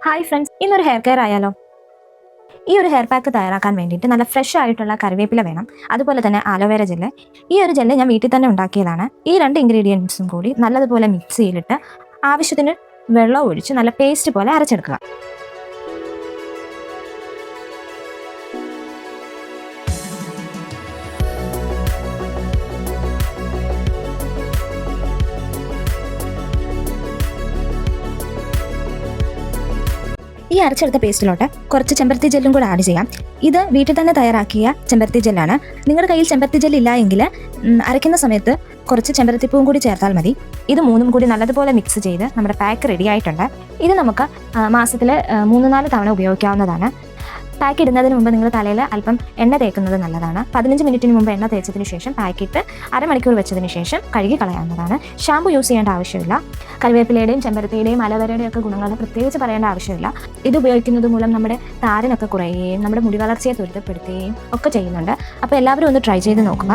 Hi friends, ഇന്നൊരു hair care ആയാലോ? ഈ ഒരു ഹെയർ പാക്ക് തയ്യാറാക്കാൻ വേണ്ടിയിട്ട് നല്ല ഫ്രഷ് ആയിട്ടുള്ള കറിവേപ്പില വേണം. അതുപോലെ തന്നെ ആലോവേര ജെല്ല്. ഈ ഒരു ജെല്ല് ഞാൻ വീട്ടിൽ തന്നെ ഉണ്ടാക്കിയതാണ്. ഈ രണ്ട് ഇൻഗ്രീഡിയൻസും കൂടി നല്ലതുപോലെ മിക്സിയിലിട്ട് ആവശ്യത്തിന് വെള്ളം ഒഴിച്ച് നല്ല പേസ്റ്റ് പോലെ അരച്ചെടുക്കുക. ഈ അരച്ചെടുത്ത പേസ്റ്റിലോട്ട് കുറച്ച് ചെമ്പരത്തി ജെല്ലും കൂടെ ആഡ് ചെയ്യാം. ഇത് വീട്ടിൽ തന്നെ തയ്യാറാക്കിയ ചെമ്പരത്തി ജെല്ലാണ്. നിങ്ങളുടെ കയ്യിൽ ചെമ്പരത്തി ജെല്ല് ഇല്ല എങ്കിൽ അരയ്ക്കുന്ന സമയത്ത് കുറച്ച് ചെമ്പരത്തിപ്പൂവും കൂടി ചേർത്താൽ മതി. ഇത് മൂന്നും കൂടി നല്ലതുപോലെ മിക്സ് ചെയ്ത് നമ്മുടെ പാക്ക് റെഡി ആയിട്ടുണ്ട്. ഇത് നമുക്ക് മാസത്തിൽ 3-4 തവണ ഉപയോഗിക്കാവുന്നതാണ്. പാക്ക് ഇടുന്നതിന് മുമ്പ് നിങ്ങൾ തലയിൽ അല്പം എണ്ണ തേക്കുന്നത് നല്ലതാണ്. 15 മിനിറ്റിന് മുമ്പ് എണ്ണ തേച്ചതിന് ശേഷം പാക്കിട്ട് അരമണിക്കൂർ വെച്ചതിന് ശേഷം കഴുകി കളയാവുന്നതാണ്. ഷാമ്പു യൂസ് ചെയ്യേണ്ട ആവശ്യമില്ല. കറിവേപ്പിലയുടെയും ചെമ്പരത്തിയുടെയും അലോവേരയുടെയും ഒക്കെ ഗുണങ്ങൾ പ്രത്യേകിച്ച് പറയേണ്ട ആവശ്യമില്ല. ഇത് ഉപയോഗിക്കുന്നത് മൂലം നമ്മുടെ താരനൊക്കെ കുറയുകയും നമ്മുടെ മുടി വളർച്ചയെ ത്വരിതപ്പെടുത്തുകയും ഒക്കെ ചെയ്യുന്നുണ്ട്. അപ്പോൾ എല്ലാവരും ഒന്ന് ട്രൈ ചെയ്ത് നോക്കുക.